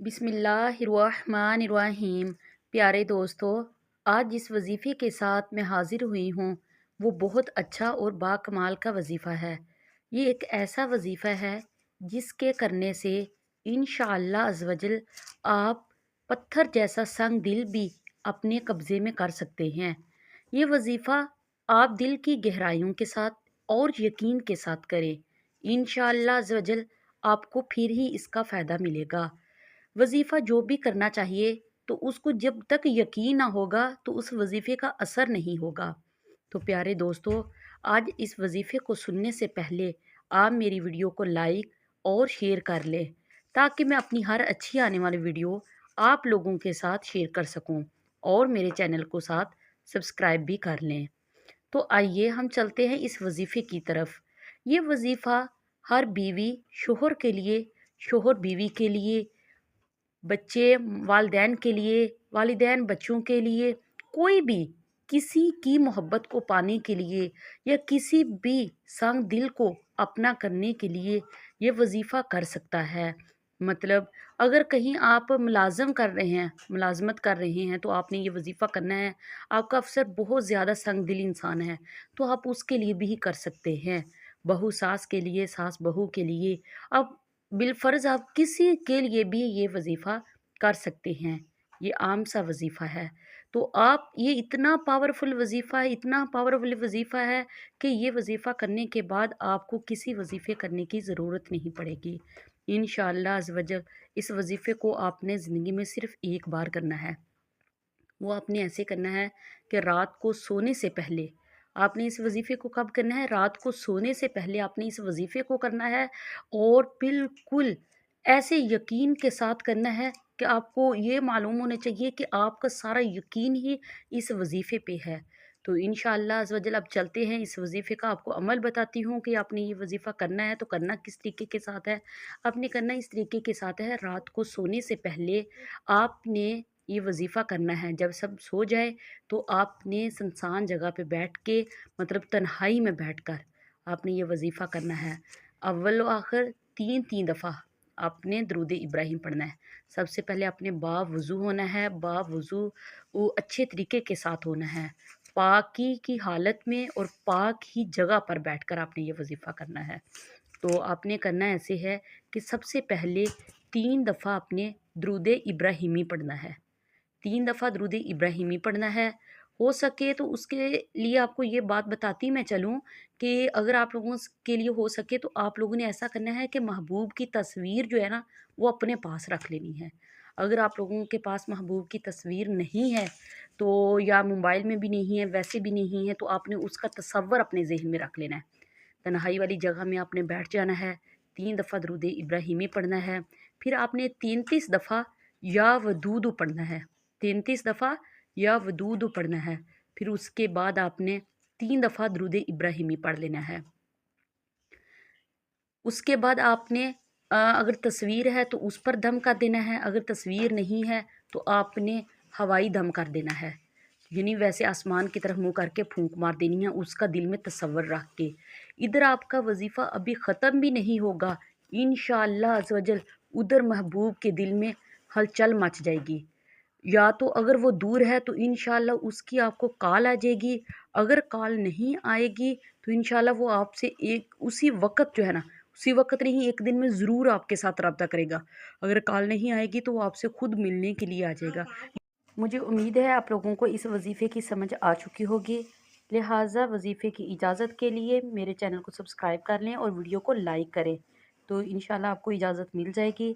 बिस्मिल्लाहिर्रहमानिर्रहीम। प्यारे दोस्तों, आज जिस वजीफ़े के साथ मैं हाज़िर हुई हूँ वो बहुत अच्छा और बाकमाल का वजीफ़ा है। ये एक ऐसा वजीफ़ा है जिसके करने से इंशाअल्लाह अज़्ज़वजल आप पत्थर जैसा संग दिल भी अपने कब्ज़े में कर सकते हैं। ये वजीफ़ा आप दिल की गहराइयों के साथ और यकीन के साथ करें। इंशाअल्लाह अज़्ज़वजल आपको फिर ही इसका फ़ायदा मिलेगा। वजीफ़ा जो भी करना चाहिए तो उसको जब तक यकीन ना होगा तो उस वजीफ़े का असर नहीं होगा। तो प्यारे दोस्तों, आज इस वजीफ़े को सुनने से पहले आप मेरी वीडियो को लाइक और शेयर कर लें ताकि मैं अपनी हर अच्छी आने वाली वीडियो आप लोगों के साथ शेयर कर सकूं और मेरे चैनल को साथ सब्सक्राइब भी कर लें। तो आइए हम चलते हैं इस वजीफ़े की तरफ। ये वजीफ़ा हर बीवी शोहर के लिए, शोहर बीवी के लिए, बच्चे वालिदैन के लिए, वालिदैन बच्चों के लिए, कोई भी किसी की मोहब्बत को पाने के लिए या किसी भी संग दिल को अपना करने के लिए ये वजीफ़ा कर सकता है। मतलब अगर कहीं आप मुलाज़म कर रहे हैं, मुलाज़मत कर रहे हैं तो आपने ये वजीफ़ा करना है। आपका अफ़सर बहुत ज़्यादा संग दिल इंसान है तो आप उसके लिए भी कर सकते हैं। बहू सास के लिए, सास बहू के लिए, अब बिलफ़र्ज़ आप किसी के लिए भी ये वजीफ़ा कर सकते हैं। ये आम सा वजीफ़ा है। तो आप ये इतना पावरफुल वजीफ़ा है, इतना पावरफुल वजीफ़ा है कि ये वजीफ़ा करने के बाद आपको किसी वजीफ़े करने की ज़रूरत नहीं पड़ेगी। इंशाअल्लाह अज़्ज़ वजल इस वजीफ़े को आपने ज़िंदगी में सिर्फ़ एक बार करना है। वो आपने ऐसे करना है कि रात को सोने से पहले आपने इस वजीफ़े को कब करना है? रात को सोने से पहले आपने इस वजीफ़े को करना है और बिल्कुल ऐसे यकीन के साथ करना है कि आपको ये मालूम होना चाहिए कि आपका सारा यकीन ही इस वजीफ़े पे है। तो इंशाअल्लाह अज़्ज़ वजल अब चलते हैं इस वजीफ़े का आपको अमल बताती हूँ कि आपने ये वजीफ़ा करना है तो करना किस तरीके के साथ है। आपने करना इस तरीके के साथ है, रात को सोने से पहले आपने ये वजीफ़ा करना है। जब सब सो जाए तो आपने सुनसान जगह पे बैठ के, मतलब तन्हाई में बैठकर आपने ये वजीफ़ा करना है। अव्वल व आखिर 3-3 दफ़ा आपने दरूद इब्राहिम पढ़ना है। सबसे पहले आपने बावुज़ू होना है, बावुज़ू वो अच्छे तरीके के साथ होना है। पाकी की हालत में और पाक ही जगह पर बैठकर आपने ये वजीफ़ा करना है। तो आपने करना ऐसे है कि सबसे पहले 3 दफ़ा आपने दरूद इब्राहिमी पढ़ना है। 3 दफ़ा दरूद इब्राहिमी पढ़ना है। हो सके तो उसके लिए आपको ये बात बताती मैं चलूँ कि अगर आप लोगों के लिए हो सके तो आप लोगों ने ऐसा करना है कि महबूब की तस्वीर जो है ना वो अपने पास रख लेनी है। अगर आप लोगों के पास महबूब की तस्वीर नहीं है तो या मोबाइल में भी नहीं है, वैसे भी नहीं है, तो आपने उसका तसव्वुर अपने ज़हन में रख लेना है। तन्हाई वाली जगह में आपने बैठ जाना है, 3 दफ़ा दरूद इब्राहिमी पढ़ना है। फिर आपने 33 दफ़ा या वदूद पढ़ना है, 33 दफ़ा या वदूद पढ़ना है। फिर उसके बाद आपने 3 दफ़ा दरूद इब्राहिमी पढ़ लेना है। उसके बाद आपने अगर तस्वीर है तो उस पर दम कर देना है, अगर तस्वीर नहीं है तो आपने हवाई दम कर देना है। यानी वैसे आसमान की तरफ मुँह करके फूंक मार देनी है, उसका दिल में तसव्वुर रख के। इधर आपका वजीफ़ा अभी ख़त्म भी नहीं होगा, इंशाअल्लाह अज़्ज़ वजल उधर महबूब के दिल में हलचल मच जाएगी। या तो अगर वो दूर है तो इंशाअल्लाह उसकी आपको कॉल आ जाएगी, अगर कॉल नहीं आएगी तो इंशाअल्लाह वो आपसे एक उसी वक़्त जो है ना, उसी वक़्त नहीं, एक दिन में ज़रूर आपके साथ राब्ता करेगा। अगर कॉल नहीं आएगी तो वो आपसे खुद मिलने के लिए आ जाएगा। मुझे उम्मीद है आप लोगों को इस वजीफ़े की समझ आ चुकी होगी। लिहाजा वजीफ़े की इजाज़त के लिए मेरे चैनल को सब्सक्राइब कर लें और वीडियो को लाइक करें। तो इंशाल्लाह आपको इजाज़त मिल जाएगी।